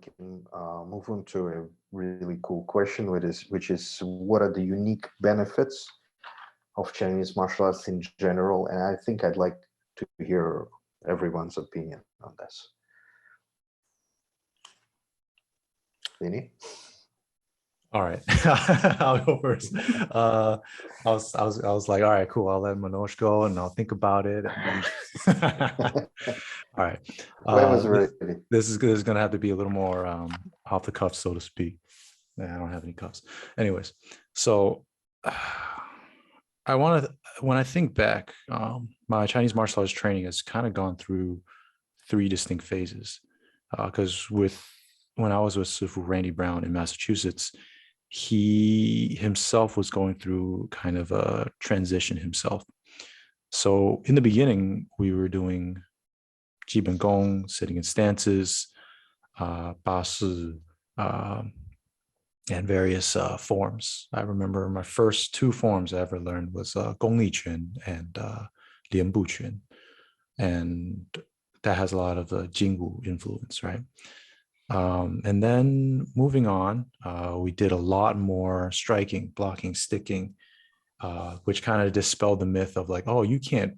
can move on to a really cool question, which is what are the unique benefits of Chinese martial arts in general? And I think I'd like to hear everyone's opinion on this. Vinny? All right, I'll go first. I was like, all right, cool. I'll let Manoj go, and I'll think about it. All right. This is going to have to be a little more off the cuff, so to speak. I don't have any cuffs. Anyways, so when I think back, my Chinese martial arts training has kind of gone through 3 distinct phases. Because when I was with Sifu Randy Brown in Massachusetts, he himself was going through kind of a transition himself. So in the beginning, we were doing gong, sitting in stances, ba si, and various forms. I remember my first 2 forms I ever learned was gong li quan and lian bu quan, and that has a lot of the Jingwu influence, right? And then moving on, we did a lot more striking, blocking, sticking, which kind of dispelled the myth of like, oh, you can't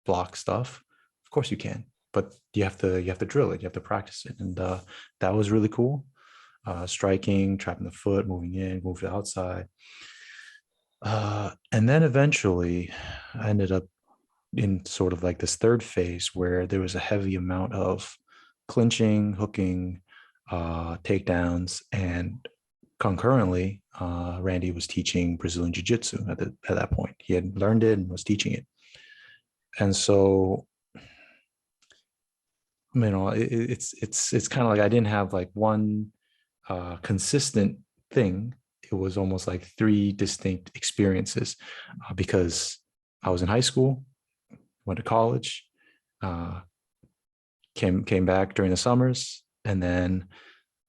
block stuff. Of course you can, but you have to drill it, you have to practice it, and that was really cool. Striking, trapping the foot, moving in, move to the outside, and then eventually, I ended up in sort of like this 3rd phase where there was a heavy amount of clinching, hooking, takedowns, and concurrently, Randy was teaching Brazilian Jiu-Jitsu at that point. He had learned it and was teaching it, and so it's kind of like I didn't have like one consistent thing. It was almost like 3 distinct experiences because I was in high school, went to college, came back during the summers, and then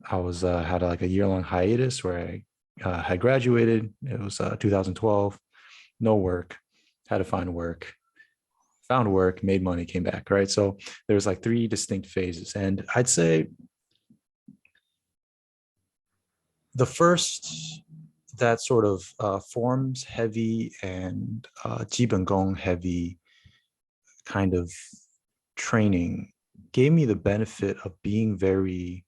I was had like a year-long hiatus where I had graduated. It was 2012, no work, had to find work, found work, made money, came back, right? So there was like 3 distinct phases, and I'd say the first, that sort of forms heavy and gong heavy kind of training gave me the benefit of being very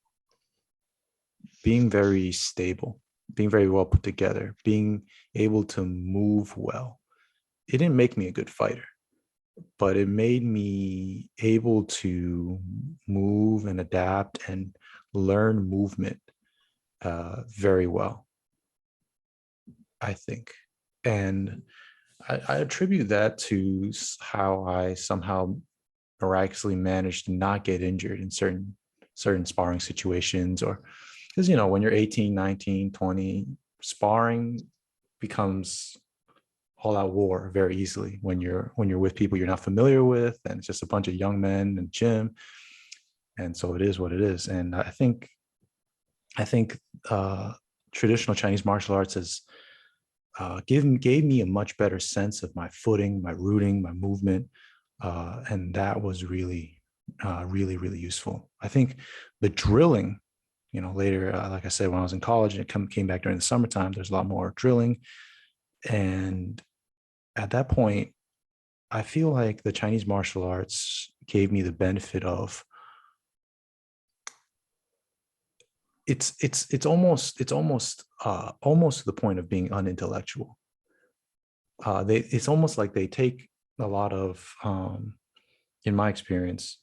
stable, being very well put together, being able to move well. It didn't make me a good fighter, but it made me able to move and adapt and learn movement very well, I think. And I attribute that to how I somehow miraculously managed to not get injured in certain sparring situations, or because, you know, when you're 18, 19, 20, sparring becomes all out war very easily when you're with people you're not familiar with, and it's just a bunch of young men in the gym. And so it is what it is. And I think traditional Chinese martial arts has gave me a much better sense of my footing, my rooting, my movement, and that was really useful. I think the drilling, you know, later, like I said, when I was in college and it came back during the summertime, there's a lot more drilling, and at that point, I feel like the Chinese martial arts gave me the benefit of it's almost to the point of being unintellectual. It's almost like they take a lot of, in my experience,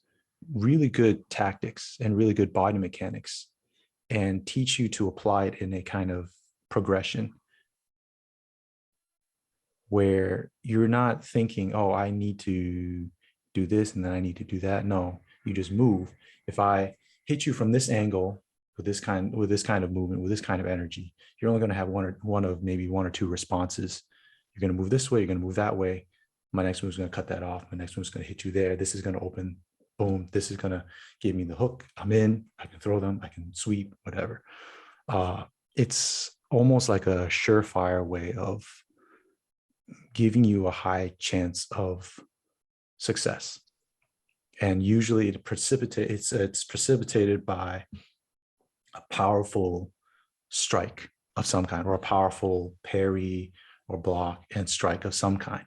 really good tactics and really good body mechanics and teach you to apply it in a kind of progression where you're not thinking, oh, I need to do this and then I need to do that. No, you just move. If I hit you from this angle with this kind of movement, with this kind of energy, you're only going to have maybe one or two responses. You're going to move this way, you're going to move that way. My next move is going to cut that off. My next move is going to hit you there. This is going to open, boom. This is going to give me the hook. I'm in, I can throw them, I can sweep, whatever. It's almost like a surefire way of giving you a high chance of success. And usually it's precipitated by a powerful strike of some kind, or a powerful parry or block and strike of some kind.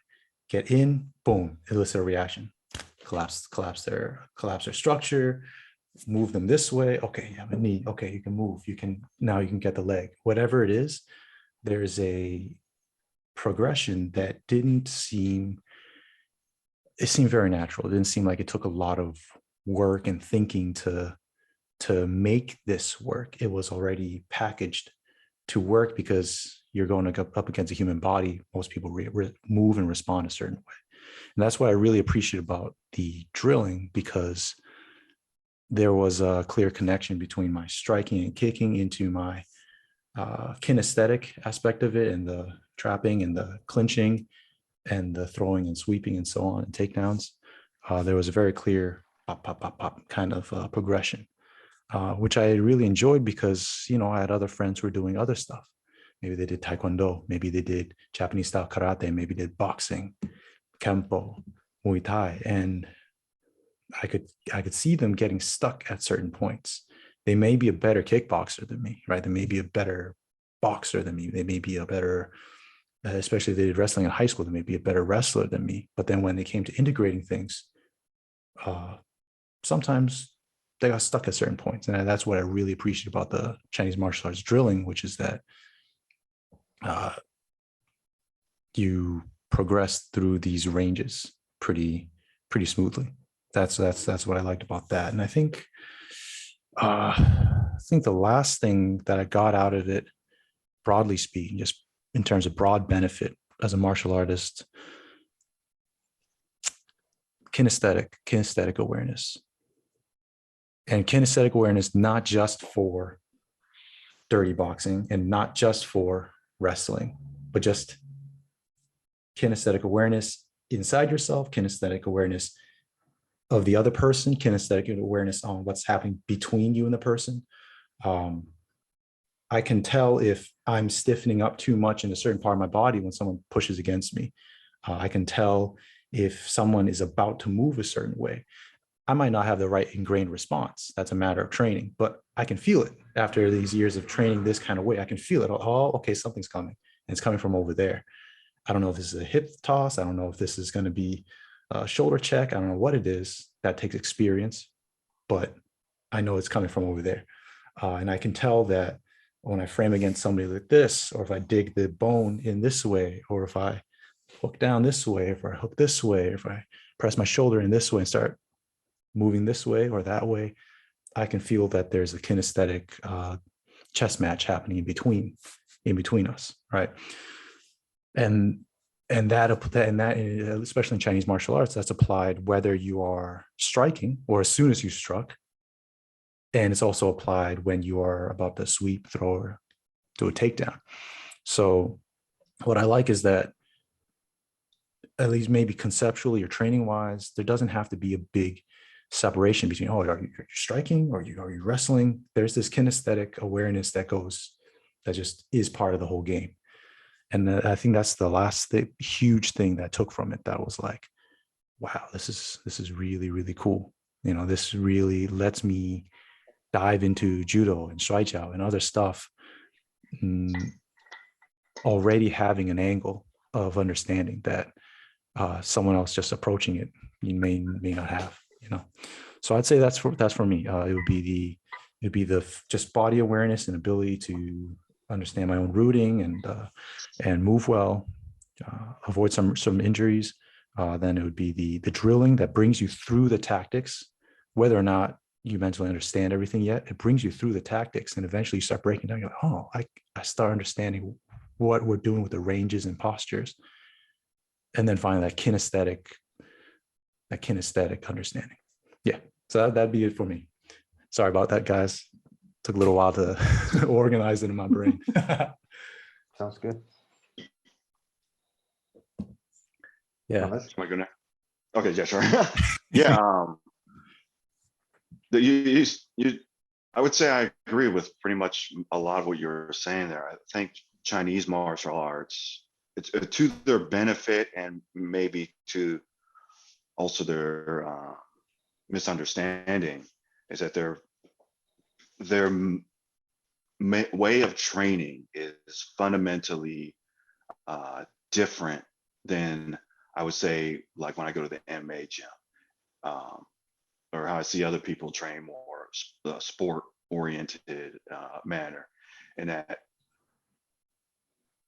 Get in, boom, elicit a reaction. Collapse their structure, move them this way. Okay, you have a knee. Okay, you can move. You can get the leg. Whatever it is, there's a progression that seemed very natural. It didn't seem like it took a lot of work and thinking to make this work. It was already packaged to work because you're going up against a human body. Most people move and respond a certain way. And that's what I really appreciate about the drilling, because there was a clear connection between my striking and kicking into my kinesthetic aspect of it, and the trapping and the clinching and the throwing and sweeping and so on, and takedowns. There was a very clear pop, pop, pop, pop kind of progression, which I really enjoyed because, I had other friends who were doing other stuff. Maybe they did Taekwondo, maybe they did Japanese style karate, maybe they did boxing, Kempo, Muay Thai. And I could see them getting stuck at certain points. They may be a better kickboxer than me, right? They may be a better boxer than me. They may be a better, especially if they did wrestling in high school, they may be a better wrestler than me. But then when they came to integrating things, sometimes they got stuck at certain points. And that's what I really appreciate about the Chinese martial arts drilling, which is that you progress through these ranges pretty smoothly. That's what I liked about that. And I think the last thing that I got out of it, broadly speaking, just in terms of broad benefit as a martial artist, kinesthetic awareness. And kinesthetic awareness, not just for dirty boxing and not just for wrestling, but just kinesthetic awareness inside yourself, kinesthetic awareness of the other person, kinesthetic awareness on what's happening between you and the person. I can tell if I'm stiffening up too much in a certain part of my body when someone pushes against me. I can tell if someone is about to move a certain way. I might not have the right ingrained response. That's a matter of training, but I can feel it after these years of training this kind of way. I can feel it. Oh, okay, something's coming, and it's coming from over there. I don't know if this is a hip toss. I don't know if this is going to be a shoulder check. I don't know what it is. That takes experience, but I know it's coming from over there. And I can tell that when I frame against somebody like this, or if I dig the bone in this way, or if I hook down this way, if I hook this way, if I press my shoulder in this way and start moving this way or that way, I can feel that there's a kinesthetic chess match happening in between us, right? And that especially in Chinese martial arts, that's applied whether you are striking or as soon as you struck, and it's also applied when you are about to sweep, throw, or do a takedown. So what I like is that, at least maybe conceptually or training wise, there doesn't have to be a big separation between, are you striking or are you wrestling? There's this kinesthetic awareness that just is part of the whole game. And I think that's the huge thing that I took from it. That was like, wow, this is really, really cool. This really lets me dive into judo and shuaijiao and other stuff, already having an angle of understanding that someone else just approaching it you may not have. So I'd say that's for me. It would be the just body awareness and ability to understand my own rooting and move well, avoid some injuries. Then it would be the drilling that brings you through the tactics, whether or not you mentally understand everything yet. It brings you through the tactics, and eventually you start breaking down. You're like, I start understanding what we're doing with the ranges and postures, and then finally that kinesthetic understanding. Yeah, so that'd be it for me. Sorry about that, guys. Took a little while to organize it in my brain. Sounds good. Yeah. Am I good now? Okay, yeah, sure. Yeah. I would say I agree with pretty much a lot of what you're saying there. I think Chinese martial arts, it's to their benefit and maybe to also their misunderstanding, is that they're way of training is fundamentally different than, I would say, like when I go to the MMA gym, um, or how I see other people train more sport oriented manner. And that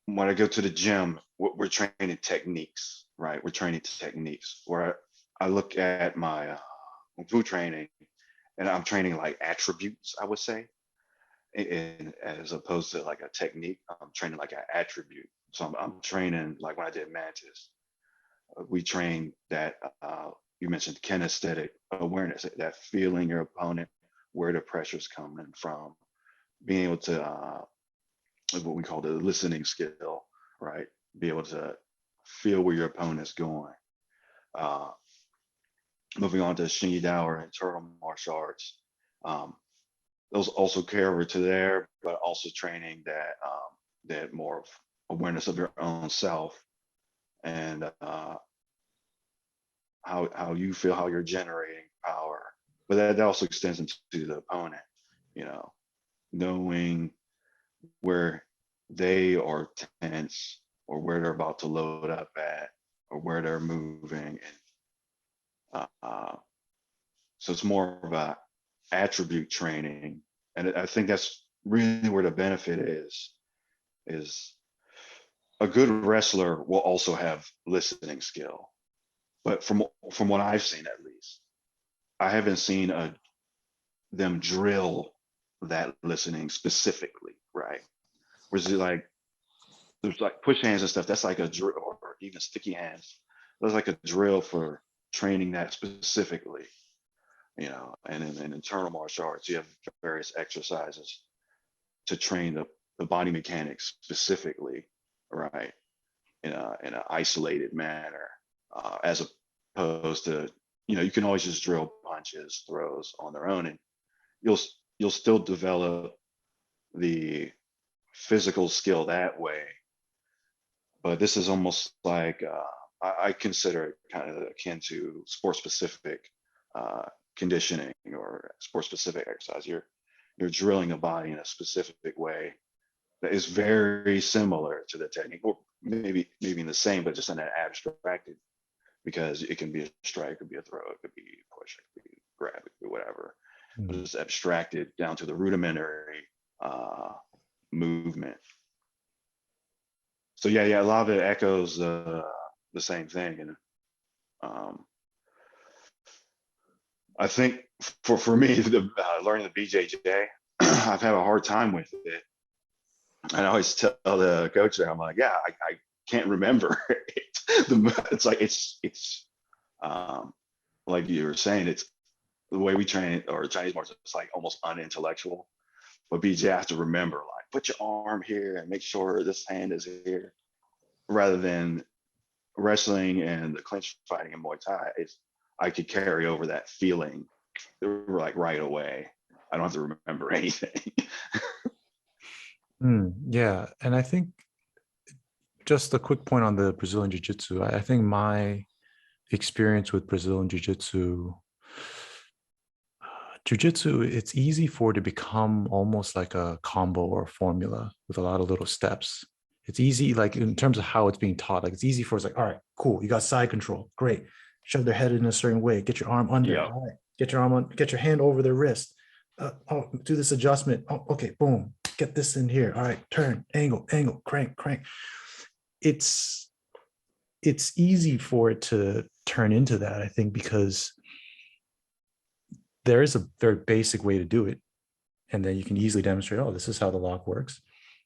when I go to the gym, we're training techniques, right? We're training techniques where I look at my Kung Fu training and I'm training like attributes, I would say. And as opposed to like a technique, I'm training like an attribute. So I'm training like when I did Mantis, we trained that, you mentioned kinesthetic awareness, that feeling your opponent, where the pressure's coming from, being able to, what we call the listening skill, right? Be able to feel where your opponent's going. Moving on to Xingyi Dao or internal martial arts. Those also carry over to there, but also training that that more of awareness of your own self and how you feel, how you're generating power. But that also extends into the opponent, you know, knowing where they are tense or where they're about to load up at or where they're moving. And so it's more of a attribute training. And I think that's really where the benefit is a good wrestler will also have listening skill. But from what I've seen, at least, I haven't seen them drill that listening specifically, right? Whereas like there's like push hands and stuff, that's like a drill, or even sticky hands. That's like a drill for training that specifically, you know. And in internal martial arts, you have various exercises to train the body mechanics specifically, right? In an isolated manner, as opposed to, you know, you can always just drill punches, throws on their own, and you'll still develop the physical skill that way. But this is almost like I consider it kind of akin to sport specific conditioning or sport specific exercise. You're drilling a body in a specific way that is very similar to the technique, or maybe in the same, but just in an abstracted, because it can be a strike, it could be a throw, it could be a push, it could be grab, it could be whatever. But it's abstracted down to the rudimentary movement. So yeah, a lot of it echoes the same thing. And I think for me, learning the BJJ, I've had a hard time with it. And I always tell the coach there, I'm like, yeah, I can't remember it. It's like it's like you were saying, it's the way we train, or Chinese martial, it's like almost unintellectual. But BJ, I have to remember, like, put your arm here and make sure this hand is here, rather than wrestling and the clinch fighting in Muay Thai. I could carry over that feeling like right away. I don't have to remember anything. Yeah, and I think just a quick point on the Brazilian Jiu-Jitsu. I think my experience with Brazilian Jiu-Jitsu, it's easy for it to become almost like a combo or a formula with a lot of little steps. It's easy, like in terms of how it's being taught, like it's easy for it's like, all right, cool, you got side control, great. Shove their head in a certain way, get your arm under, Yeah. all right, get your arm on, get your hand over their wrist. Do this adjustment. Oh, okay, boom, get this in here. All right, turn, angle, crank. It's easy for it to turn into that, I think, because there is a very basic way to do it. And then you can easily demonstrate, oh, this is how the lock works.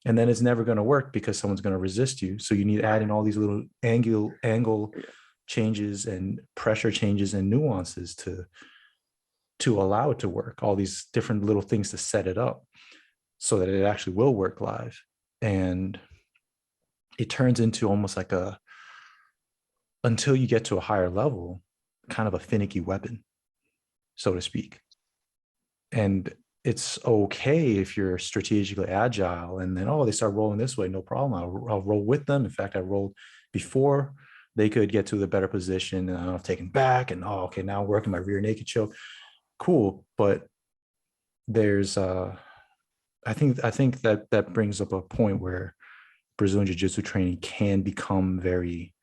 And then it's never going to work because someone's going to resist you. So you need to add in all these little angle changes and pressure changes and nuances to allow it to work, all these different little things to set it up so that it actually will work live. And it turns into almost like until you get to a higher level, kind of a finicky weapon, so to speak. And it's okay if you're strategically agile and then, they start rolling this way, no problem. I'll roll with them. In fact, I rolled before they could get to the better position, and I've taken back and, okay, now I'm working my rear naked choke. Cool. But there's I think that brings up a point where Brazilian Jiu-Jitsu training can become very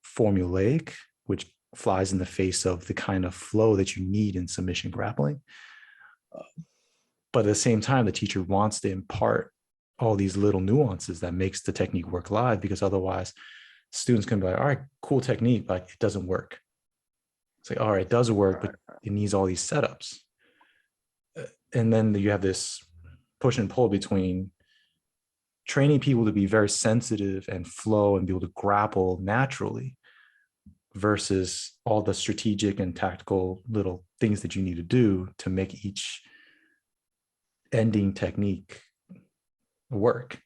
formulaic, which flies in the face of the kind of flow that you need in submission grappling. But at the same time, the teacher wants to impart all these little nuances that makes the technique work live, because otherwise students can be like, all right, cool technique, but it doesn't work. It's like, all right, it does work, but it needs all these setups. And then you have this push and pull between training people to be very sensitive and flow and be able to grapple naturally versus all the strategic and tactical little things that you need to do to make each ending technique work.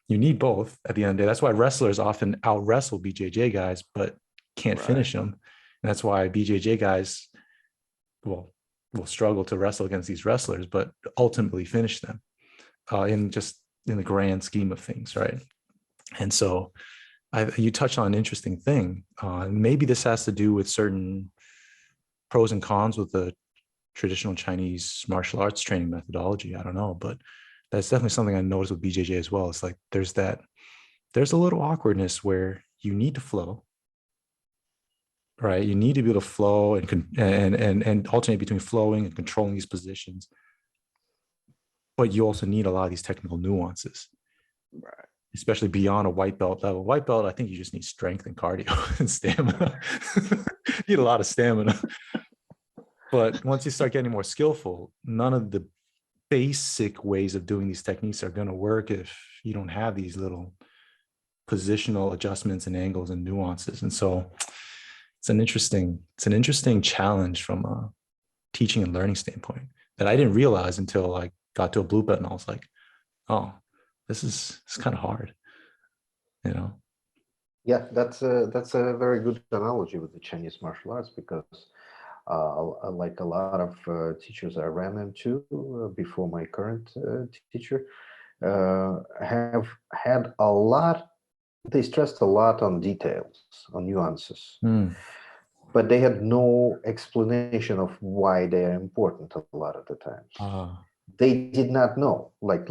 You need both at the end of the day. That's why wrestlers often out wrestle BJJ guys, but can't finish them. And that's why BJJ guys will struggle to wrestle against these wrestlers, but ultimately finish them in the grand scheme of things, right? And so you touched on an interesting thing. Maybe this has to do with certain pros and cons with the traditional Chinese martial arts training methodology. I don't know, but that's definitely something I noticed with BJJ as well. It's like there's a little awkwardness where you need to flow, right? You need to be able to flow and alternate between flowing and controlling these positions. But you also need a lot of these technical nuances, Right. especially beyond a white belt level. White belt, I think you just need strength and cardio and stamina. You need a lot of stamina. But once you start getting more skillful, none of the basic ways of doing these techniques are going to work if you don't have these little positional adjustments and angles and nuances. And so it's an interesting challenge from a teaching and learning standpoint that I didn't realize until I got to a blue belt, and I was like, oh, this is kind of hard, you know? Yeah, that's a very good analogy with the Chinese martial arts, because like a lot of teachers I ran into before my current teacher have had a lot. They stressed a lot on details, on nuances, but they had no explanation of why they are important a lot of the times. They did not know. Like,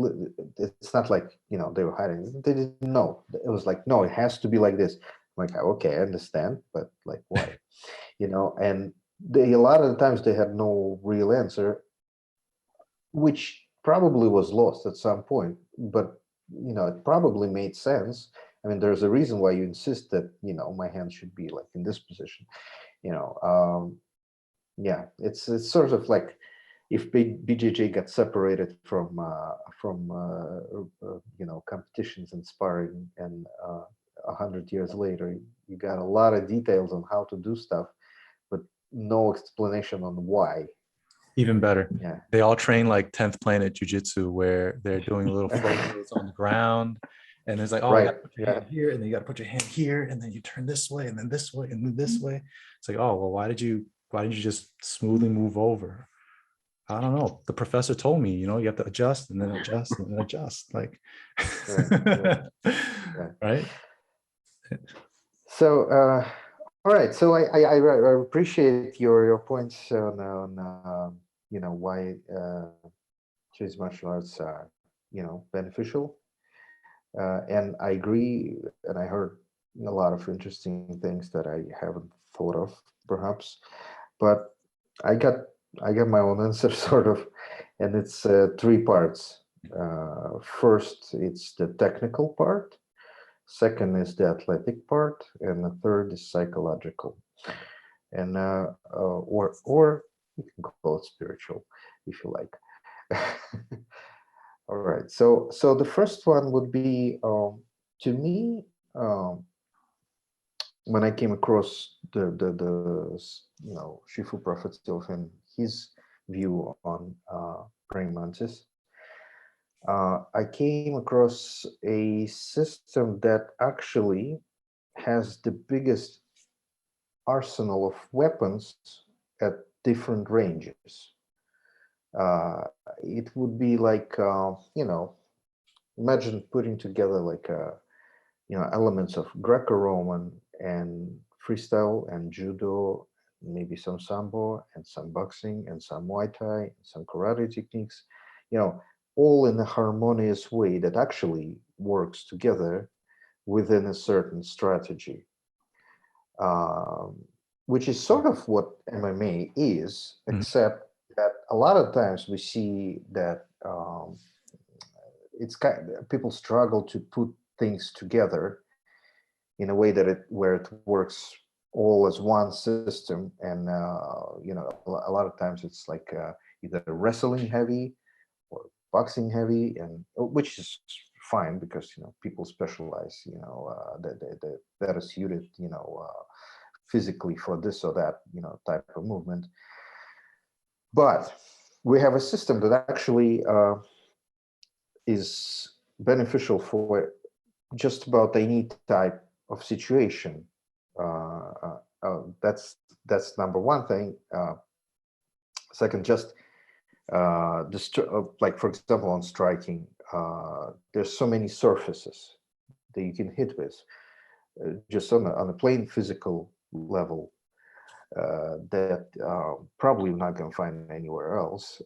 it's not like, they were hiding. They didn't know. It was like, no, it has to be like this. I'm like, okay, I understand, but like, why? And a lot of the times they had no real answer, which probably was lost at some point, but it probably made sense. I mean, there's a reason why you insist that my hand should be like in this position. Yeah, it's sort of like if BJJ got separated from competitions and sparring, and 100 years later you got a lot of details on how to do stuff, but no explanation on why. Even better. Yeah. They all train like 10th Planet Jiu-Jitsu, where they're doing little flows on the ground. And it's like, oh, you got to put your hand here, and then you got to put your hand here, and then you turn this way, and then this way, and then this way. It's like, oh, well, why didn't you just smoothly move over? I don't know. The professor told me, you have to adjust and then adjust and then adjust. Like, right? So, all right. So I appreciate your points on why Chinese martial arts are beneficial, and I agree. And I heard a lot of interesting things that I haven't thought of, perhaps, but I got my own answer, sort of, and it's three parts. First, it's the technical part. Second is the athletic part, and the third is psychological, and or you can call it spiritual, if you like. All right. So the first one would be, to me, when I came across the Shifu Prophet Silf and his view on praying mantis, I came across a system that actually has the biggest arsenal of weapons at different ranges. It would be like, imagine putting together like elements of Greco-Roman and freestyle and judo, maybe some sambo and some boxing and some Muay Thai, and some karate techniques, all in a harmonious way that actually works together within a certain strategy, which is sort of what MMA is, except that a lot of times we see that people struggle to put things together in a way that where it works all as one system, and you know, a lot of times it's like either wrestling heavy or boxing heavy, and which is fine because, you know, people specialize, you know, that better suited, you know, physically for this or that, you know, type of movement. But we have a system that actually is beneficial for just about any type of situation. That's number one thing. Second, just like, for example, on striking, there's so many surfaces that you can hit with, just on a plain physical level, that probably you're not going to find anywhere else.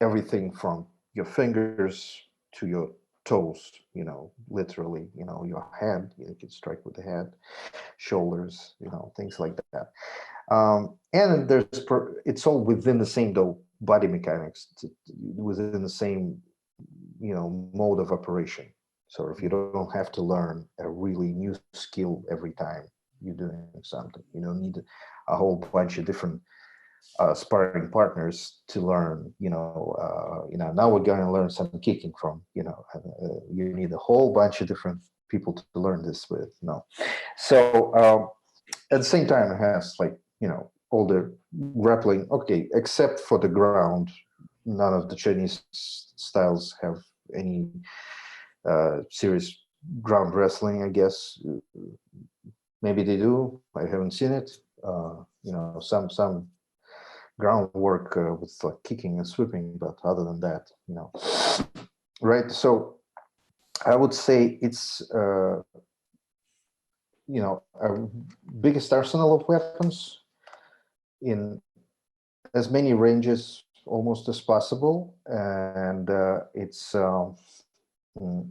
Everything from your fingers to your toes, you know, literally, you know, your head, you can strike with the head, shoulders, you know, things like that. And it's all within the same, though, body mechanics, within the same, you know, mode of operation. So if you don't have to learn a really new skill every time you're doing something, you don't need a whole bunch of different sparring partners to learn, you know, now we're going to learn some kicking from, you know, you need a whole bunch of different people to learn this with. No. So at the same time, it has, like, you know, all the grappling, okay, except for the ground. None of the Chinese styles have any serious ground wrestling, I guess. Maybe they do. I haven't seen it. You know, some groundwork with like kicking and sweeping, but other than that, you know, right? So I would say it's you know, our biggest arsenal of weapons in as many ranges almost as possible, and it's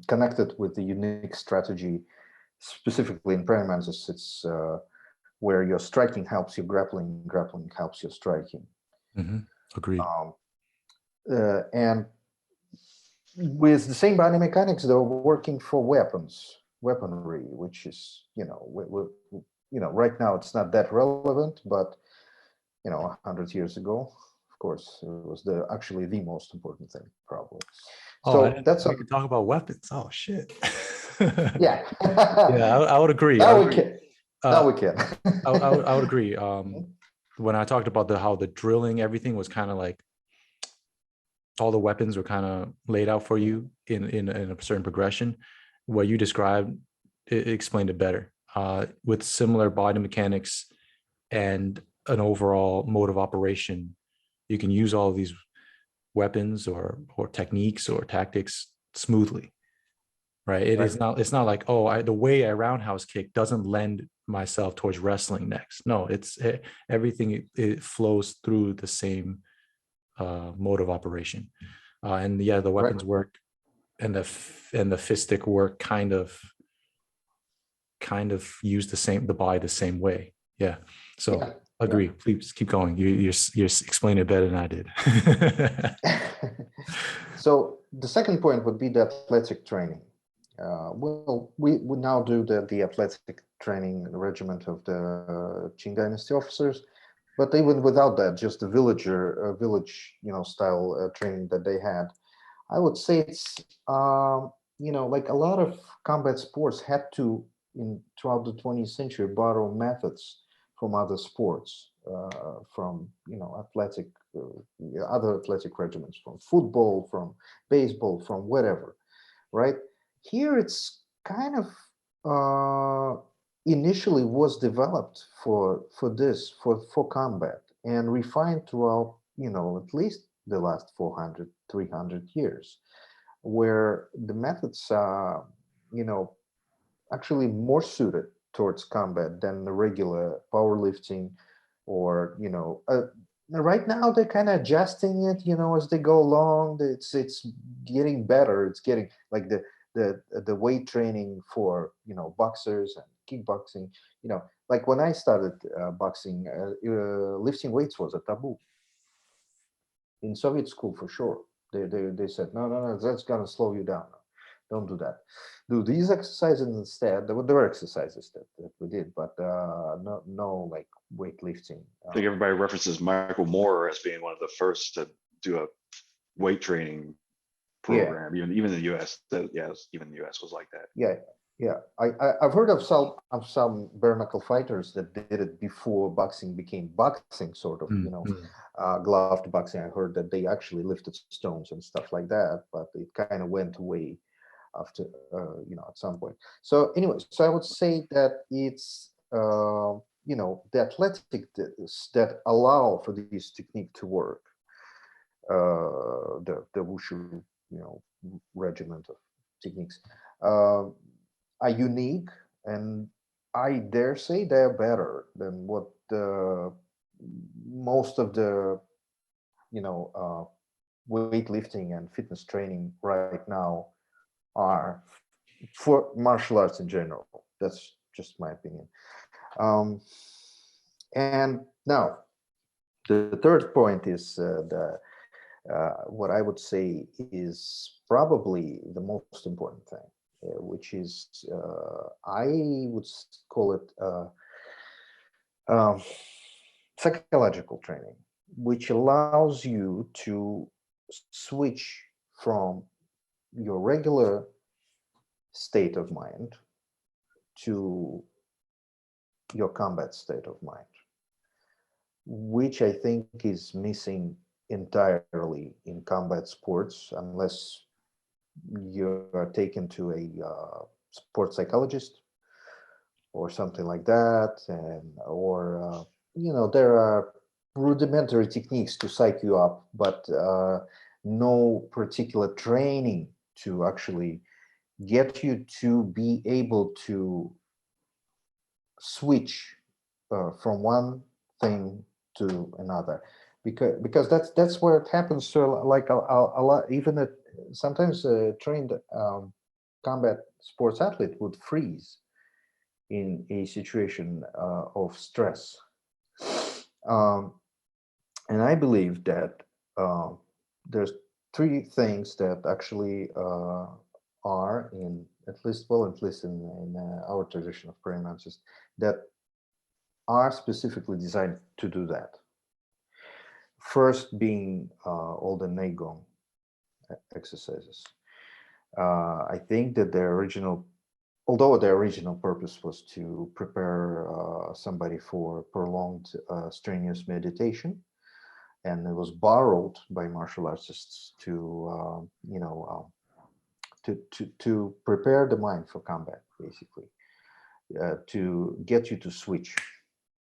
connected with the unique strategy, specifically in praying mantis. It's where your striking helps your grappling, grappling helps your striking. Agreed. And with the same body mechanics, though, working for weaponry, which is, you know, you know, right now it's not that relevant, but, you know, 100 years ago, of course, it was actually the most important thing, probably. Oh, so that's we could talk about weapons. Oh shit. Yeah. Yeah, I would agree. Now we can. Now we can. I would agree. When I talked about how the drilling, everything was kind of like all the weapons were kind of laid out for you in a certain progression. What you described, it explained it better. With similar body mechanics and an overall mode of operation, you can use all of these weapons or techniques or tactics smoothly, right? It's not like, oh, the way I roundhouse kick doesn't lend myself towards wrestling next. No, everything, it flows through the same mode of operation, and yeah, the weapons work and the fistic work kind of use the body the same way. Yeah. So agree. Yeah. Please keep going. You're explaining it better than I did. So the second point would be the athletic training. Well, we now do the athletic training regiment of the Qing Dynasty officers, but even without that, just the village, you know, style training that they had, I would say it's you know, like a lot of combat sports had to, throughout the 20th century, borrow methods from other sports, from, you know, other athletic regiments, from football, from baseball, from whatever, right? Here it's kind of initially was developed for combat and refined throughout, you know, at least the last 400, 300 years, where the methods are, you know, actually more suited towards combat than the regular powerlifting or, you know, right now they're kind of adjusting it, as they go along. It's getting better. It's getting like the weight training for boxers and kickboxing. Like when I started boxing, lifting weights was a taboo in Soviet school for sure. They said no, that's gonna slow you down. Don't do that. Do these exercises instead. There were exercises that we did, but no like weightlifting. I think everybody references Michael Moore as being one of the first to do a weight training Yeah, program. Even the U.S. Even the U.S. was like that. yeah. I've heard of some bare knuckle fighters that did it before boxing became boxing, sort of. Gloved boxing. I heard that they actually lifted stones and stuff like that, but it kind of went away after at some point. So anyway, so I would say that it's the athletic that allow for this technique to work, the Wushu regiment of techniques, are unique, and I dare say they're better than what most of the weightlifting and fitness training right now are for martial arts in general. That's just my opinion. Um, and now the third point is what I would say is probably the most important thing, which is I would call it um, psychological training, which allows you to switch from your regular state of mind to your combat state of mind, which I think is missing entirely in combat sports, unless you are taken to a sports psychologist or something like that, or there are rudimentary techniques to psych you up, but no particular training to actually get you to be able to switch from one thing to another, because that's where it happens. So like a lot, even sometimes a trained combat sports athlete would freeze in a situation of stress. um, and I believe that there's three things that actually are in at least in our tradition of praying mantis, that are specifically designed to do that. First being all the Neigong exercises. I think that although the original purpose was to prepare somebody for prolonged strenuous meditation, and it was borrowed by martial artists to to prepare the mind for combat, basically, to get you to switch,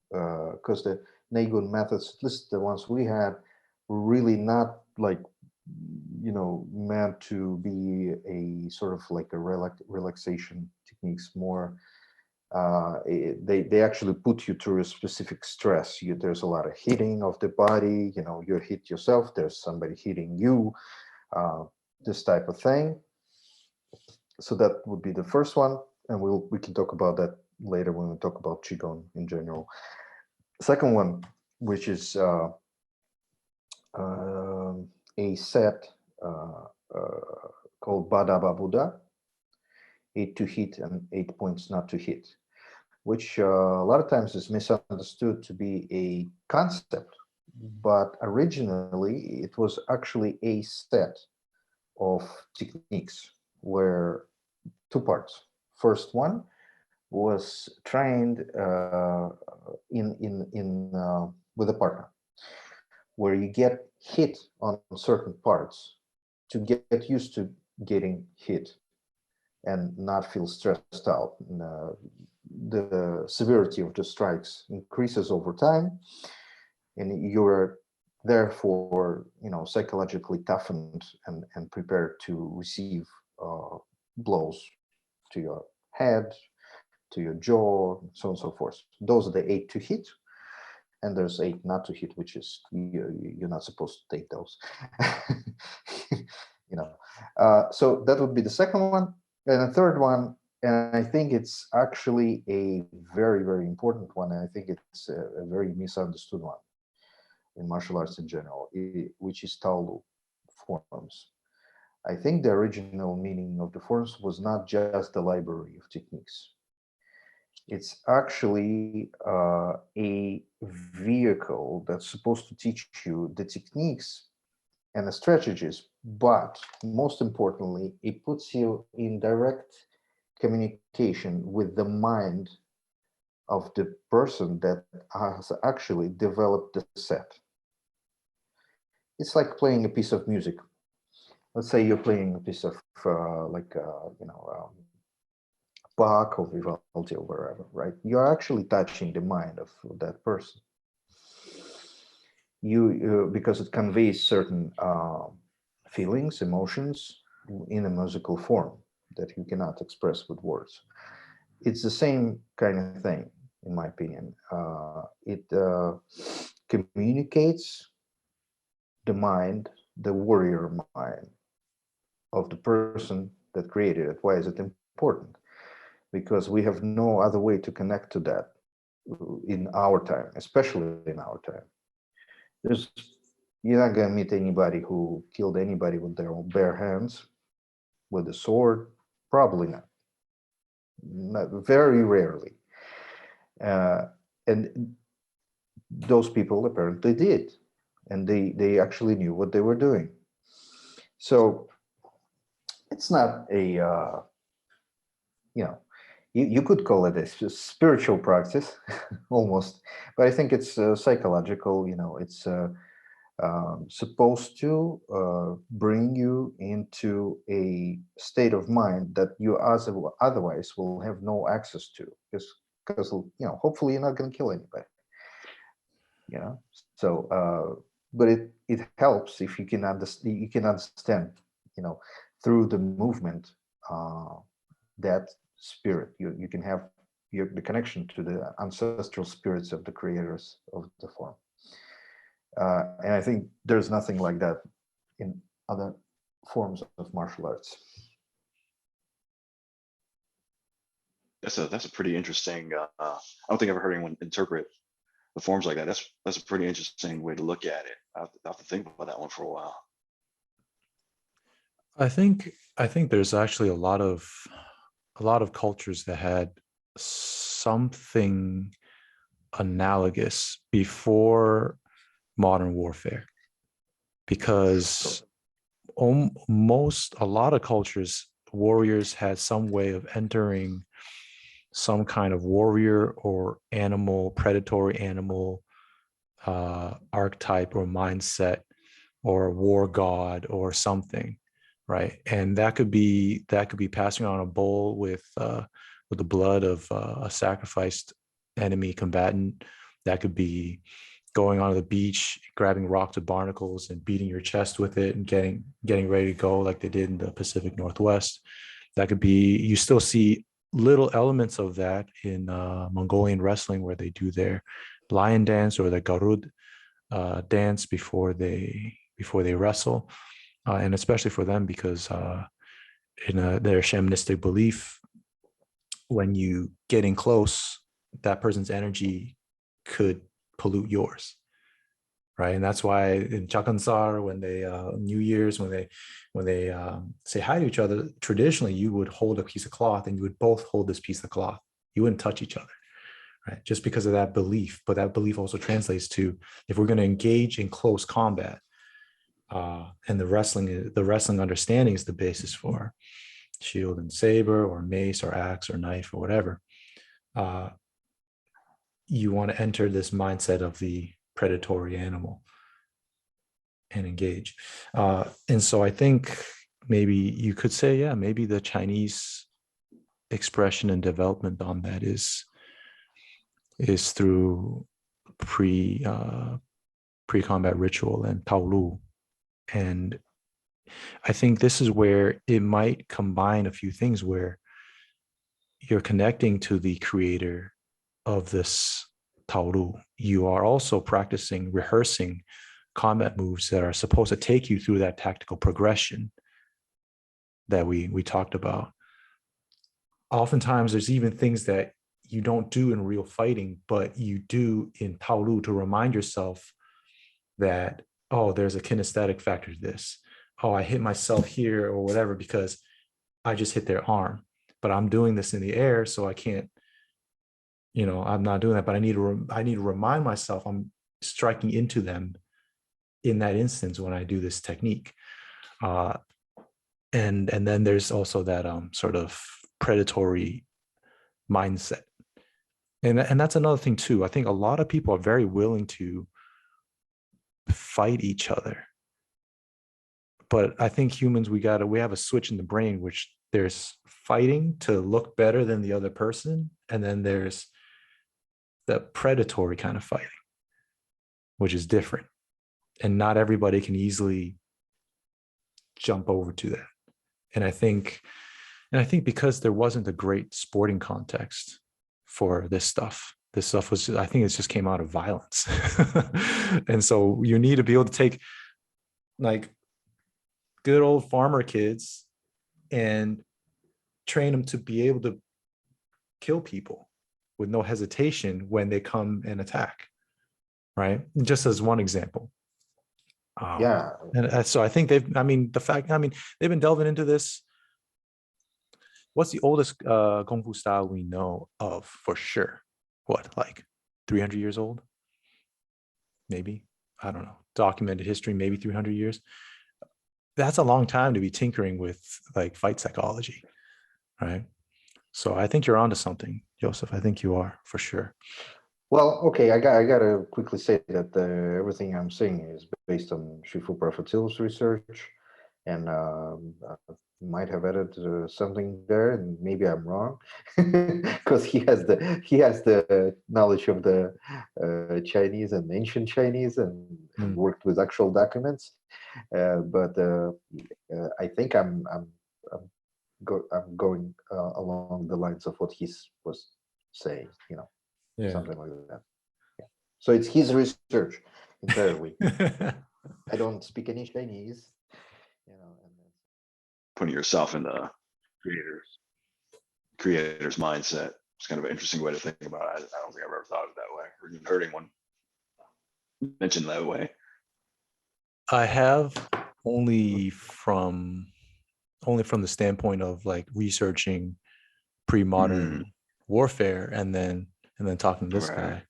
because the Neigun methods, at least the ones we had, were really not like meant to be a sort of like a relaxation techniques. More they actually put you through a specific stress. There's a lot of hitting of the body. You hit yourself, there's somebody hitting you, this type of thing. So that would be the first one, and we can talk about that later when we talk about Qigong in general. Second one, which is a set called Badaba Buddha, 8 to hit and 8 points not to hit, which a lot of times is misunderstood to be a concept, but originally it was actually a set of techniques where two parts. First one was trained with a partner, where you get hit on certain parts to get used to getting hit and not feel stressed out. The severity of the strikes increases over time, and you're therefore psychologically toughened and prepared to receive blows to your head, to your jaw, so on and so forth. Those are the 8 to hit. and there's 8 not to hit, which is you're not supposed to take those. So that would be the second one. And the third one, and I think it's actually a very, very important one, and I think it's a very misunderstood one in martial arts in general, which is Taolu forms. I think the original meaning of the forms was not just a library of techniques. It's actually a vehicle that's supposed to teach you the techniques and the strategies, but most importantly, it puts you in direct communication with the mind of the person that has actually developed the set. It's like playing a piece of music. Let's say you're playing a piece of Bach or Vivaldi or wherever, right? You're actually touching the mind of that person. Because it conveys certain feelings, emotions in a musical form that you cannot express with words. It's the same kind of thing, in my opinion. It communicates the mind, the warrior mind of the person that created it. Why is it important? Because we have no other way to connect to that in our time, especially in our time. You're not going to meet anybody who killed anybody with their own bare hands, with a sword. Probably not. Very rarely. And those people apparently did. And they actually knew what they were doing. So it's not a, you could call it a spiritual practice, almost. But I think it's psychological, it's supposed to bring you into a state of mind that you otherwise will have no access to, because hopefully you're not going to kill anybody. So but it helps if you can understand through the movement that spirit. You can have the connection to the ancestral spirits of the creators of the form. And I think there's nothing like that in other forms of martial arts. That's a pretty interesting. I don't think I've ever heard anyone interpret the forms like that. That's a pretty interesting way to look at it. I have to think about that one for a while. I think there's actually a lot of cultures that had something analogous before modern warfare, because a lot of cultures, warriors had some way of entering some kind of warrior or animal, predatory animal archetype or mindset, or war god or something, right? And that could be passing on a bowl with the blood of a sacrificed enemy combatant. That could be going onto the beach, grabbing rocks with barnacles and beating your chest with it and getting ready to go like they did in the Pacific Northwest. That could be, you still see little elements of that in Mongolian wrestling, where they do their lion dance or the Garud dance before they wrestle, and especially for them, because in their shamanistic belief, when you get in close, that person's energy could pollute yours, right? And that's why in Chakansar, when they New Year's, when they say hi to each other, traditionally you would hold a piece of cloth and you would both hold this piece of cloth. You wouldn't touch each other, right? Just because of that belief. But that belief also translates to, if we're going to engage in close combat, and the wrestling understanding is the basis for shield and saber or mace or axe or knife or whatever. You want to enter this mindset of the predatory animal and engage. And so I think maybe you could say, yeah, maybe the Chinese expression and development on that is through pre-combat ritual and Taolu. And I think this is where it might combine a few things, where you're connecting to the creator of this Taolu, you are also practicing, rehearsing combat moves that are supposed to take you through that tactical progression that we talked about. Oftentimes, there's even things that you don't do in real fighting, but you do in Taolu to remind yourself that, oh, there's a kinesthetic factor to this. Oh, I hit myself here or whatever because I just hit their arm, but I'm doing this in the air, so I can't, I'm not doing that, but I need to remind myself I'm striking into them in that instance when I do this technique. And then there's also that sort of predatory mindset. And that's another thing too. I think a lot of people are very willing to fight each other. But I think humans, we have a switch in the brain, which there's fighting to look better than the other person. And then there's the predatory kind of fighting, which is different. And not everybody can easily jump over to that. And I think because there wasn't a great sporting context for this stuff was, I think it just came out of violence. And so you need to be able to take like good old farmer kids and train them to be able to kill people with no hesitation when they come and attack, right? Just as one example. Yeah. And so I think they've been delving into this. What's the oldest KungFu style we know of for sure? What, like 300 years old? Maybe, I don't know. Documented history, maybe 300 years. That's a long time to be tinkering with like fight psychology, right? So I think you're onto something, Joseph. I think you are for sure. Well, okay, I got to quickly say that everything I'm saying is based on Shifu Profatil's research, and might have added something there, and maybe I'm wrong, because he has the knowledge of the Chinese and ancient Chinese and worked with actual documents. But I think I'm going along the lines of what he was saying, something like that. Yeah. So it's his research entirely. I don't speak any Chinese, And putting yourself in the creator's mindset. It's kind of an interesting way to think about it. I don't think I've ever thought of it that way, or even heard anyone mention that way. I have only from the standpoint of like researching pre-modern warfare and then talking to this guy,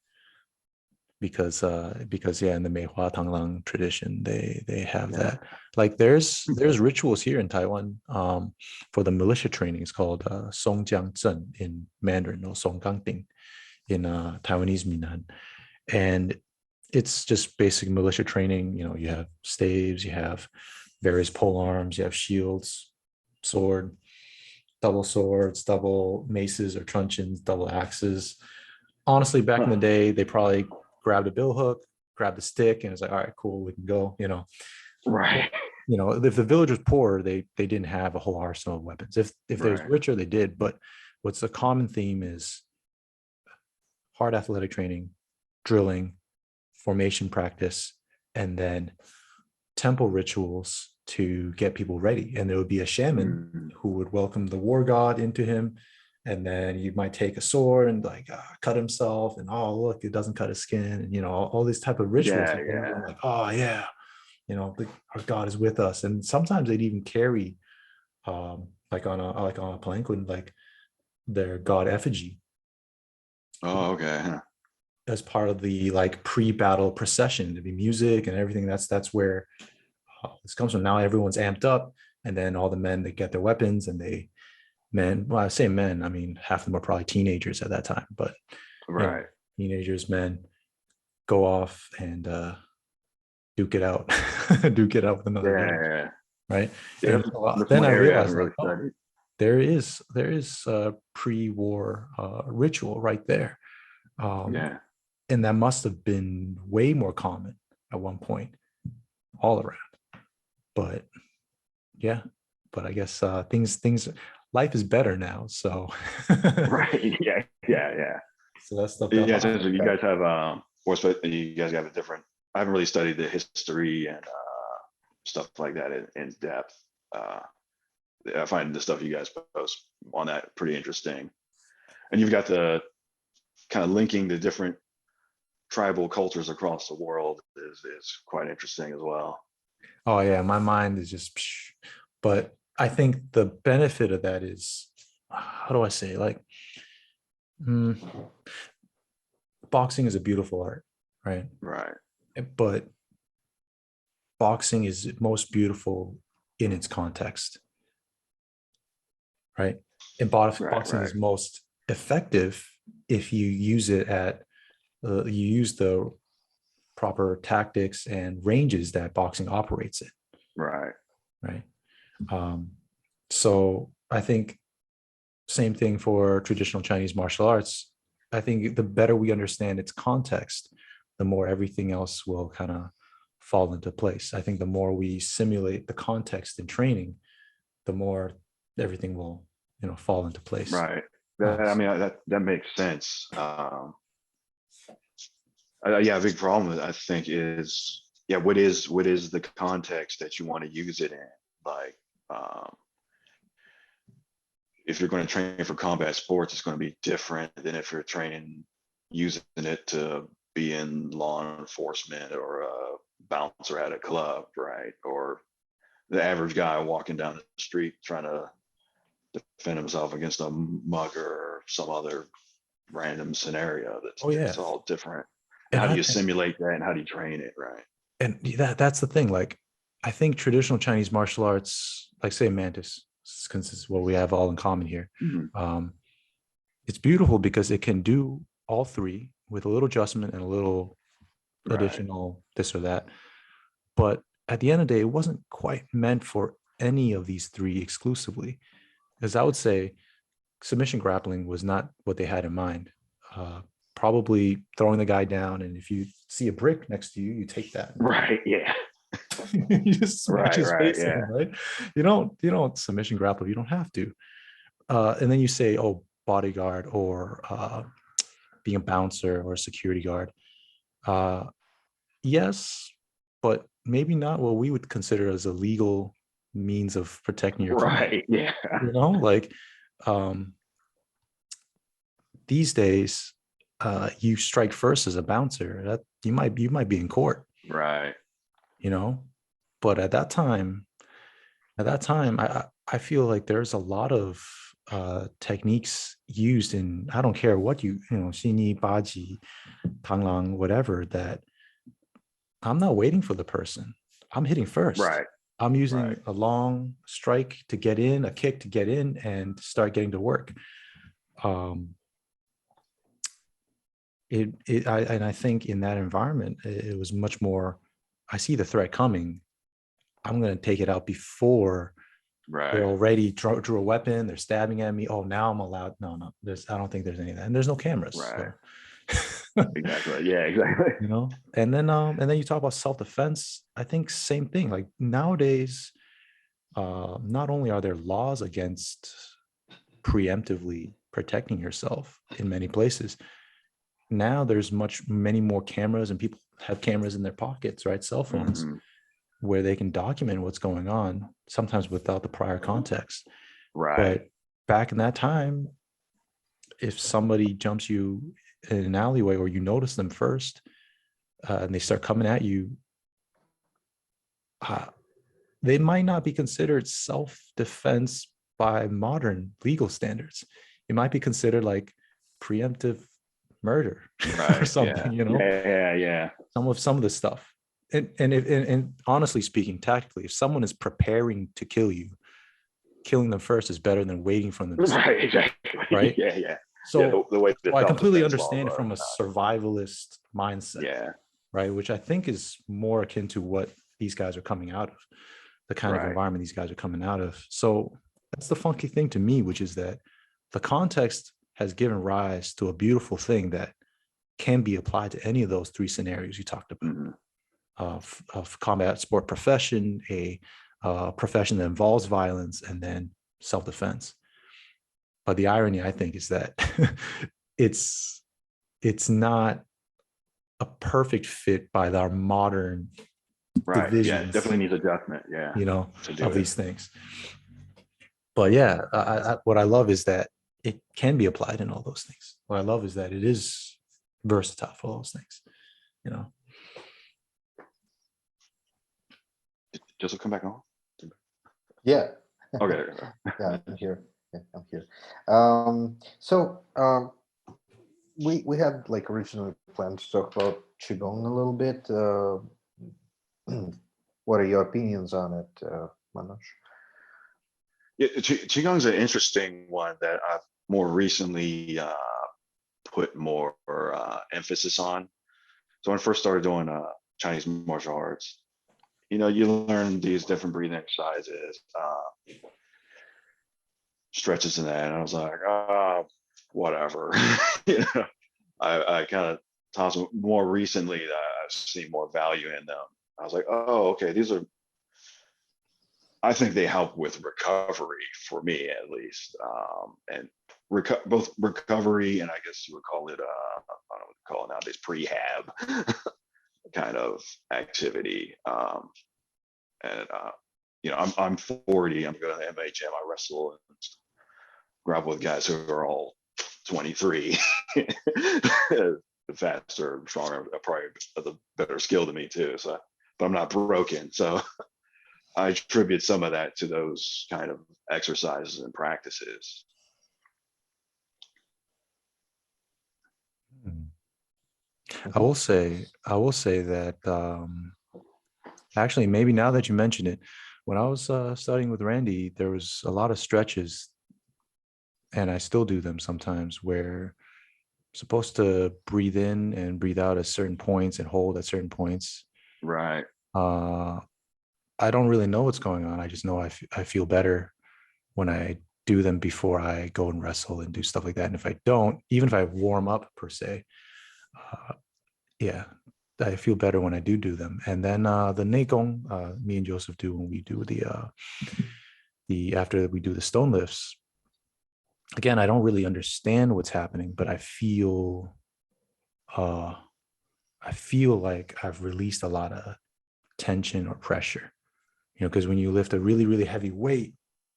because in the Meihua Tanglang tradition they have that. Like there's rituals here in Taiwan for the militia training. It's called Songjiang Zhen in Mandarin, or Songgang Ding in Taiwanese Minnan, and it's just basic militia training. You have staves, you have various pole arms, you have shields, sword, double swords, double maces or truncheons, double axes. Honestly, back in the day, they probably grabbed a bill hook, grabbed a stick, and it's like, all right, cool, we can go. Right. If the village was poor, they didn't have a whole arsenal of weapons. If they was richer, they did. But what's the common theme is hard athletic training, drilling, formation practice, and then temple rituals to get people ready. And there would be a shaman who would welcome the war god into him. And then you might take a sword and like cut himself, and oh look, it doesn't cut his skin, and all these type of rituals. Like, oh yeah, our God is with us. And sometimes they'd even carry like on a palanquin, like their god effigy. Oh, okay. As part of the like pre-battle procession, to be music and everything. That's where this comes from. Now everyone's amped up, and then all the men, they get their weapons, and I say men, I mean half of them are probably teenagers at that time, but teenagers, men, go off and duke it out with another guy, right? And then I realized there is a pre-war ritual right there. And that must have been way more common at one point all around. But I guess life is better now, so right. Yeah. So that's stuff Yeah, that essentially, you guys have, you guys have a different, I haven't really studied the history and stuff like that in depth. I find the stuff you guys post on that pretty interesting. And you've got the kind of linking the different tribal cultures across the world is quite interesting as well. Oh yeah, my mind is just, but I think the benefit of that is, how do I say, like, boxing is a beautiful art, right? Right. But boxing is most beautiful in its context, right? And boxing is most effective if you use it at, you use the proper tactics and ranges that boxing operates in. Right. Right. So I think same thing for traditional Chinese martial arts. I think the better we understand its context, the more everything else will kind of fall into place. I think the more we simulate the context in training, the more everything will, fall into place. Right. I mean, that makes sense. Yeah, a big problem I think is, what is the context that you want to use it in? Like, if you're going to train for combat sports, it's going to be different than if you're training using it to be in law enforcement or a bouncer at a club, right? Or the average guy walking down the street trying to defend himself against a mugger or some other random scenario. It's all different. And how do you simulate that, and how do you train it, right? And that's the thing. Like, I think traditional Chinese martial arts, like say Mantis, since it's what we have all in common here. It's beautiful because it can do all three with a little adjustment and a little additional this or that. But at the end of the day, it wasn't quite meant for any of these three exclusively. Because I would say submission grappling was not what they had in mind. Probably throwing the guy down, and if you see a brick next to you, you take that. Right. Yeah. You just smash his face in, right? You don't submission grapple. You don't have to. And then you say, oh, bodyguard or being a bouncer or a security guard. Yes, but maybe not what we would consider as a legal means of protecting your right. Yeah. Like these days, you strike first as a bouncer. That you might be in court. Right. But at that time, I feel like there's a lot of techniques used in, I don't care what xini, baji, tanglang, whatever, that I'm not waiting for the person. I'm hitting first. Right. I'm using a long strike to get in, a kick to get in, and start getting to work. I think in that environment, it was much more, I see the threat coming. I'm going to take it out before they're already drew a weapon. They're stabbing at me. Oh, now I'm allowed. No, I don't think there's any of that. And there's no cameras. Right. So. Exactly. Yeah, exactly. And then you talk about self-defense. I think same thing. Like nowadays, not only are there laws against preemptively protecting yourself in many places, now there's many more cameras, and people have cameras in their pockets, right? Cell phones, where they can document what's going on, sometimes without the prior context. Right. But back in that time, if somebody jumps you in an alleyway or you notice them first, and they start coming at you, they might not be considered self-defense by modern legal standards. It might be considered like preemptive murder or something, Yeah. Some of the stuff. And honestly speaking, tactically, if someone is preparing to kill you, killing them first is better than waiting for them to right, exactly. Right. Yeah. So the way I completely understand it from a survivalist mindset. Yeah. Right. Which I think is more akin to what these guys are coming out of, the kind of environment these guys are coming out of. So that's the funky thing to me, which is that the context has given rise to a beautiful thing that can be applied to any of those three scenarios you talked about. Of combat sport profession, a profession that involves violence, and then self-defense. But the irony, I think, is that it's it's not a perfect fit by our modern Right. Yeah, it divisions, definitely needs adjustment. Yeah. you know, To do of it. these things. But yeah, what I love is that it can be applied in all those things. What I love is that it is versatile for all those things, you know. Just come back on. Yeah. Okay. Yeah, I'm here. Yeah, I'm here. We had like originally planned to talk about qigong a little bit. What are your opinions on it, Manoj? Yeah, Qigong's an interesting one that I've more recently put more emphasis on. So when I first started doing Chinese martial arts, you know, you learn these different breathing exercises, stretches and that, and I was like, whatever. You know, I kind of tossed more recently that I've seen more value in them. I was like, oh, okay, these are, I think they help with recovery for me at least, and both recovery and I guess you would call it, I don't know what to call it nowadays, prehab kind of activity. And you know, I'm 40. I'm going to MMA gym. I wrestle and grapple with guys who are all 23, faster, stronger, probably a better skill than me too. So, but I'm not broken. So I attribute some of that to those kind of exercises and practices. I will say that actually, maybe now that you mention it, when I was studying with Randy, there was a lot of stretches, and I still do them sometimes, where I'm supposed to breathe in and breathe out at certain points and hold at certain points. Right. I don't really know what's going on. I just know I feel better when I do them before I go and wrestle and do stuff like that. And if I don't, even if I warm up per se, yeah, I feel better when I do them. And then the Neigong, me and Joseph do when we do the after we do the stone lifts. Again, I don't really understand what's happening, but I feel like I've released a lot of tension or pressure. You know, because when you lift a really, really heavy weight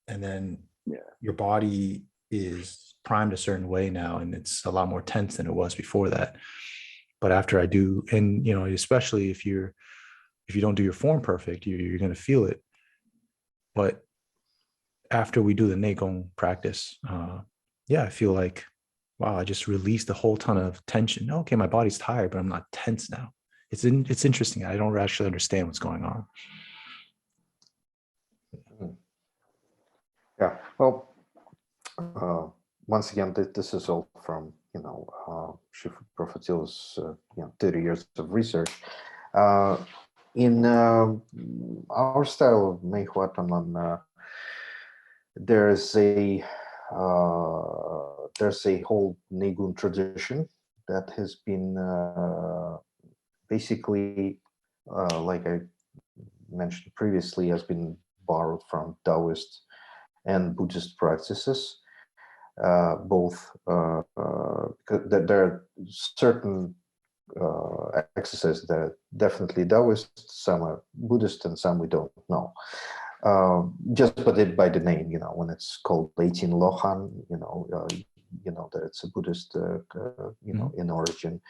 and then your body is primed a certain way now, and it's a lot more tense than it was before that. But after I do, and you know, especially if you don't do your form perfect, you're going to feel it. But after we do the Neigong practice, I feel like, wow, I just released a whole ton of tension. Okay, my body's tired, but I'm not tense now. It's interesting. I don't actually understand what's going on. Yeah. Well, once again, this is all from Shifu Profetila's 30 years of research. In our style of Meihuataman, there's a whole Neigun tradition that has been basically, like I mentioned previously, has been borrowed from Taoist and Buddhist practices. Both there are certain exercises that are definitely Taoist, some are Buddhist, and some we don't know. Just by the name, when it's called 18 Lohan, that it's a Buddhist, in origin,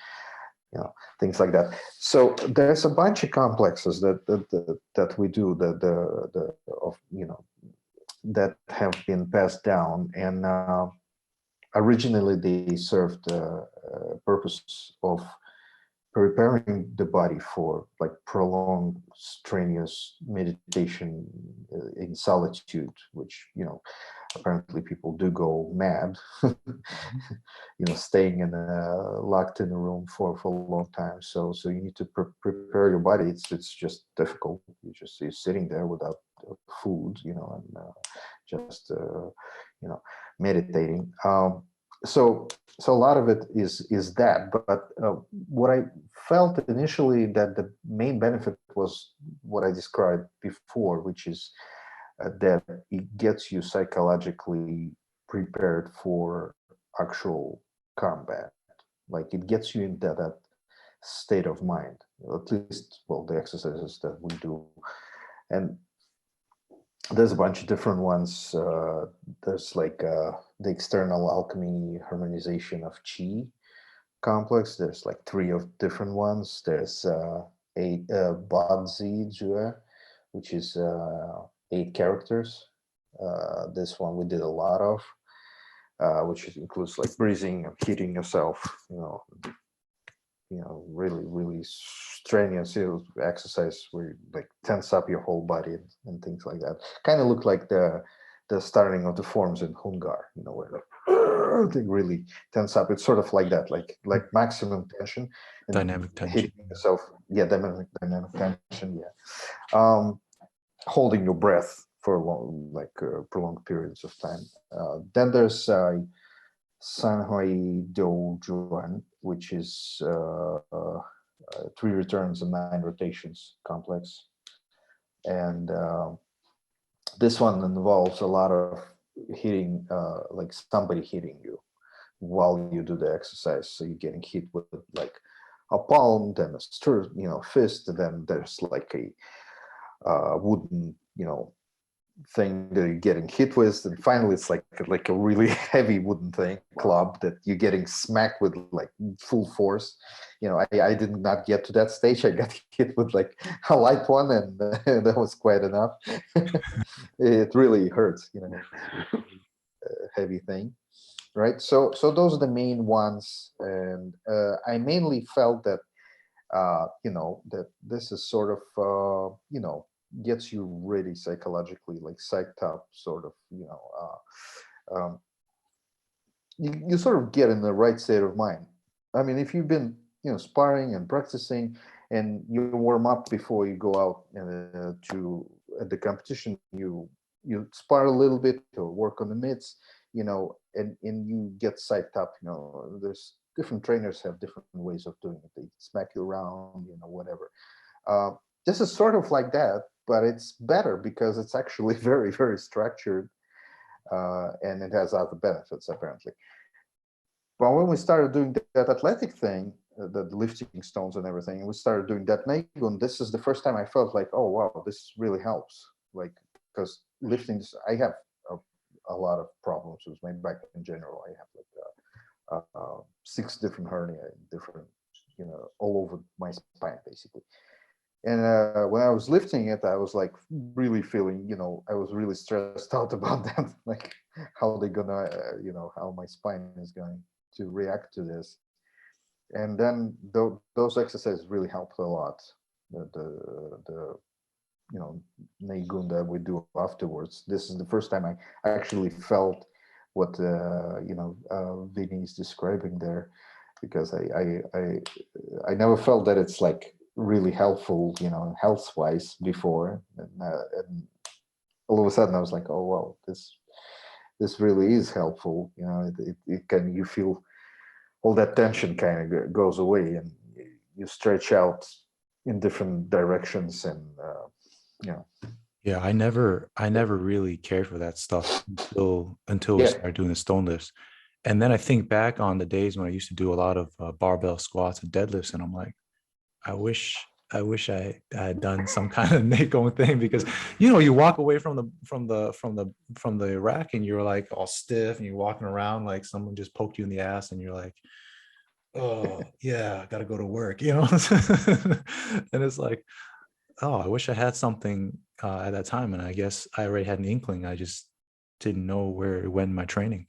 things like that. So there's a bunch of complexes that we do that have been passed down, and originally they served the purpose of preparing the body for like prolonged strenuous meditation in solitude, which apparently people do go mad staying locked in a room for a long time. So you need to prepare your body. It's just difficult. You're sitting there without food, and just meditating. So a lot of it is that, but what I felt initially that the main benefit was what I described before, which is that it gets you psychologically prepared for actual combat. Like it gets you into that state of mind, at least, well, the exercises that we do. And there's a bunch of different ones. There's like the external alchemy harmonization of qi complex. There's like 3 of different ones. There's Bazi Jue, which is 8 characters. This one we did a lot of, which includes like breathing and hitting yourself, really strenuous exercise where you like tense up your whole body and things like that. Kind of look like the starting of the forms in Hungar, where like they really tense up. It's sort of like that, like maximum tension and Dynamic tension. hitting yourself. Yeah, dynamic tension. Yeah, holding your breath for long, like prolonged periods of time. Then there's Sanhui Do Juan, which is 3 returns and 9 rotations complex. And this one involves a lot of hitting, like somebody hitting you while you do the exercise. So you're getting hit with like a palm, then a stir, fist, and then there's like a wooden, thing that you're getting hit with, and finally it's like a really heavy wooden thing, club, that you're getting smacked with like full force. I did not get to that stage. I got hit with like a light one, and that was quite enough. It really hurts, heavy thing, right? So those are the main ones, and I mainly felt that that this is sort of gets you really psychologically like psyched up, sort of, you sort of get in the right state of mind. I mean, if you've been sparring and practicing and you warm up before you go out to the competition, you spar a little bit or work on the mitts, and you get psyched up. There's different trainers have different ways of doing it. They smack you around, whatever. This is sort of like that, but it's better because it's actually very, very structured, and it has other benefits apparently. But when we started doing that athletic thing, the lifting stones and everything, and we started doing that Neigun, this is the first time I felt like, oh wow, this really helps. Like, because lifting, I have a lot of problems with my back in general. I have like 6 different hernia, different, all over my spine basically. And when I was lifting it, I was like really feeling, I was really stressed out about that, like how they're gonna, how my spine is going to react to this. And then those exercises really helped a lot. The Neigun that we do afterwards. This is the first time I actually felt what Vinny is describing there, because I never felt that it's like really helpful, health wise before, and all of a sudden I was like, oh wow, this really is helpful. It can, you feel all that tension kind of goes away, and you stretch out in different directions, and Yeah, I never really cared for that stuff until we Yeah. started doing the stone lifts. And then I think back on the days when I used to do a lot of barbell squats and deadlifts, and I'm like, I wish I had done some kind of Nico thing, because you walk away from the rack and you're like all stiff, and you're walking around like someone just poked you in the ass, and you're like, oh yeah, I gotta go to work, and it's like, oh, I wish I had something at that time, and I guess I already had an inkling. I just didn't know where it went in my training.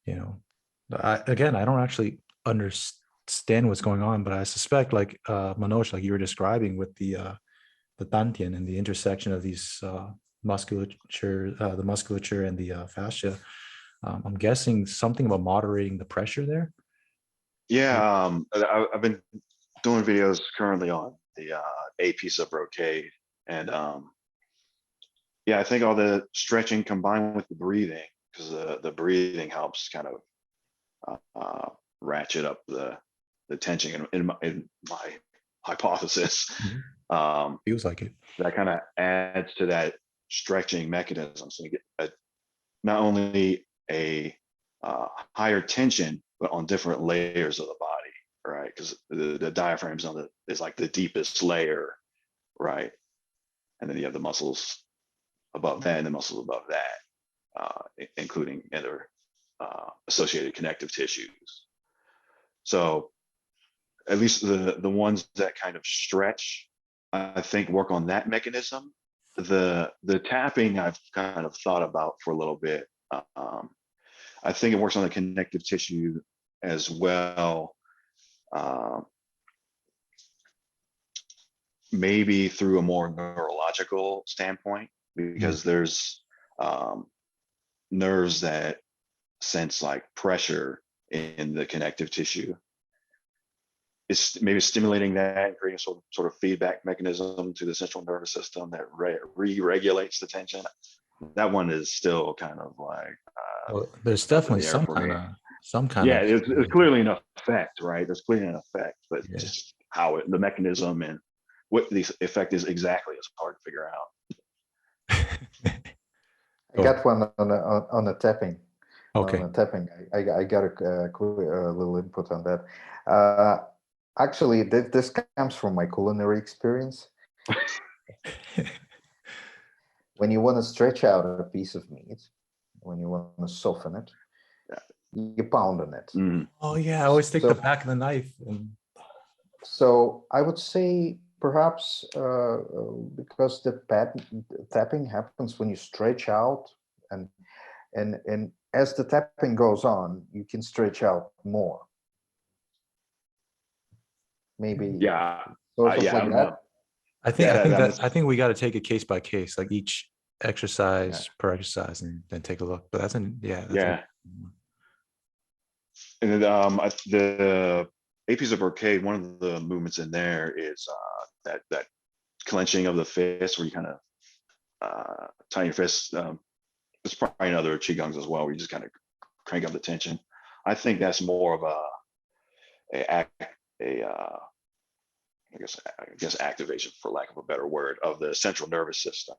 I don't actually understand what's going on, but I suspect, like Manoj, like you were describing with the dantian and the intersection of these musculature, the musculature and the fascia. I'm guessing something about moderating the pressure there. Yeah, I've been doing videos currently on the A piece of brocade, and yeah, I think all the stretching combined with the breathing, because the breathing helps kind of ratchet up the tension in my hypothesis. Feels like it. That kind of adds to that stretching mechanism, so you get not only a higher tension, but on different layers of the body, right? Because the diaphragm's is like the deepest layer, right? And then you have the muscles above that and the muscles above that, including other associated connective tissues. So at least the ones that kind of stretch, I think, work on that mechanism. The tapping I've kind of thought about for a little bit. I think it works on the connective tissue as well. Maybe through a more neurological standpoint, because there's nerves that sense like pressure in the connective tissue. It's maybe stimulating that and creating a sort of feedback mechanism to the central nervous system that re-regulates the tension. That one is still kind of like well, there's definitely some kind yeah, of it's clearly an effect, right? There's clearly an effect, but yeah. just how the mechanism and what the effect is exactly is hard to figure out. I got one on the tapping. Okay. On the tapping, I got a little input on that. Actually, this comes from my culinary experience. When you want to stretch out a piece of meat, when you want to soften it, you pound on it. Mm. Oh yeah, I always take the back of the knife. So I would say perhaps because the tapping happens when you stretch out, and as the tapping goes on, you can stretch out more. Maybe Yeah, sort of yeah, like that. I think Yeah, I think we got to take it case by case, like each exercise per exercise, and then take a look. But that's and then the APs of Brocade, one of the movements in there is that clenching of the fist, where you kind of tie your fist. There's probably in other qigongs as well, where you just kind of crank up the tension. I think that's more of I guess activation, for lack of a better word, of the central nervous system.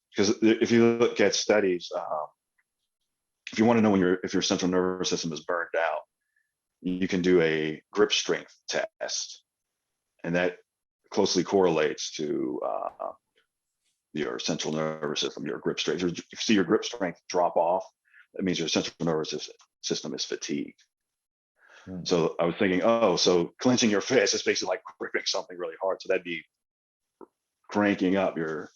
Because if you look at studies, if you want to know if your central nervous system is burned out, you can do a grip strength test, and that closely correlates to your central nervous system, your grip strength. If you see your grip strength drop off, that means your central nervous system is fatigued. So I was thinking, so clenching your fist is basically like gripping something really hard. So that'd be cranking up your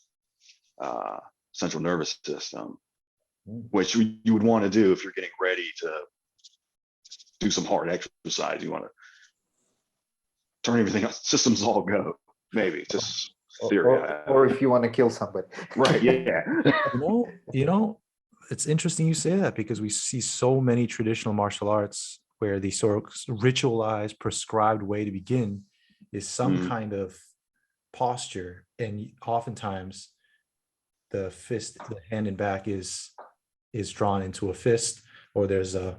central nervous system, which you would want to do if you're getting ready to do some hard exercise. You want to turn everything on, systems all go, maybe, just theory. Or if you want to kill somebody. Right, yeah. you know, it's interesting you say that, because we see so many traditional martial arts where the sort of ritualized, prescribed way to begin is some kind of posture, and oftentimes the fist, the hand and back is drawn into a fist, or there's a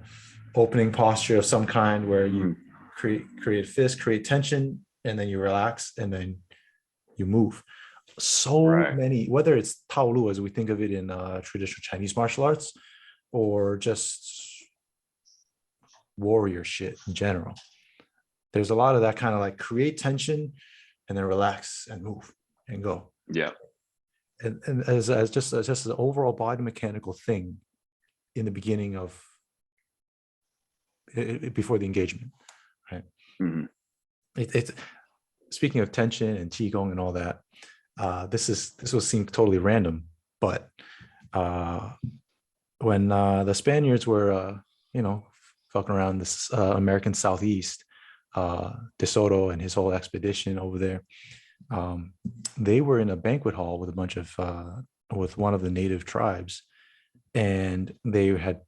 opening posture of some kind where you create fist, create tension, and then you relax, and then you move. Many, whether it's Taolu as we think of it in traditional Chinese martial arts, or just warrior shit in general, there's a lot of that kind of like create tension and then relax and move and go. Yeah. And as just an overall body mechanical thing in the beginning of before the engagement, right? It's speaking of tension and qigong and all that. This will seem totally random, but when the Spaniards were fucking around this American Southeast, De Soto and his whole expedition over there, they were in a banquet hall with a bunch of with one of the native tribes, and they had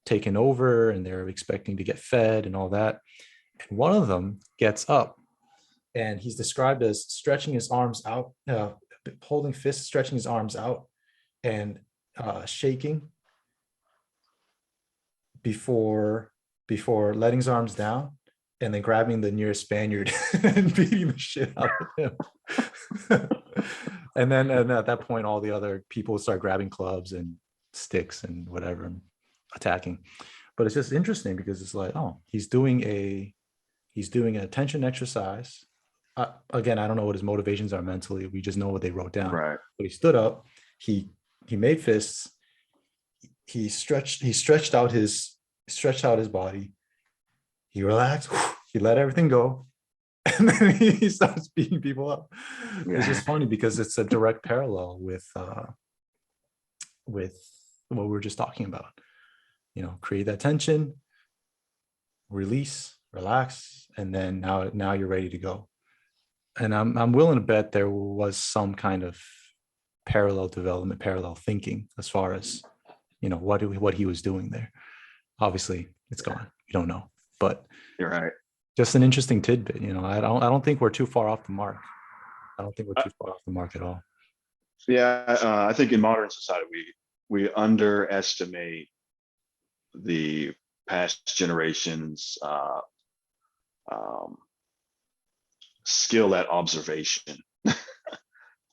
taken over and they're expecting to get fed and all that. And one of them gets up, and he's described as stretching his arms out, holding fists, stretching his arms out, and shaking before letting his arms down, and then grabbing the nearest Spaniard and beating the shit out of him. and at that point, all the other people start grabbing clubs and sticks and whatever, and attacking. but it's just interesting because it's like, oh, he's doing an attention exercise. Again, I don't know what his motivations are mentally. We just know what they wrote down. Right. But he stood up, he made fists, he stretched out his body, he relaxed, he let everything go, and then he starts beating people up. It's just funny because it's a direct parallel with what we were just talking about. Create that tension, release, relax, and then now you're ready to go. And I'm willing to bet there was some kind of parallel development, parallel thinking as far as what he was doing there. Obviously, it's gone. We don't know, but You're right. just an interesting tidbit. I don't think we're too far off the mark. I don't think we're too far off the mark at all. Yeah, I think in modern society we underestimate the past generations' skill at observation.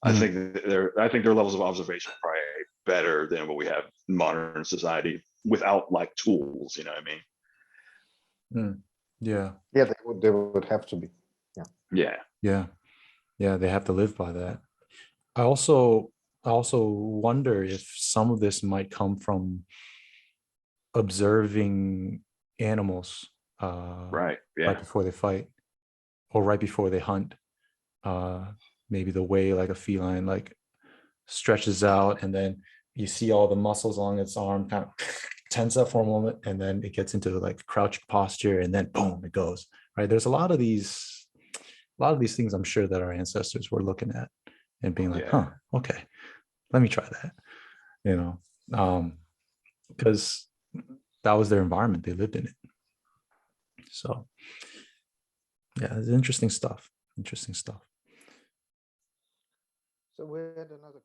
I think their levels of observation are probably better than what we have in modern society without like tools. You know what I mean? Yeah. Yeah, they would have to be. Yeah. They have to live by that. I also wonder if some of this might come from observing animals Right. Yeah. right before they fight or right before they hunt. Maybe the way like a feline like stretches out, and then you see all the muscles along its arm kind of tense up for a moment, and then it gets into like crouch posture, and then boom, it goes. Right. There's a lot of these things I'm sure that our ancestors were looking at and being like, huh, okay, let me try that. Because that was their environment. They lived in it. So yeah, it's interesting stuff. So we had another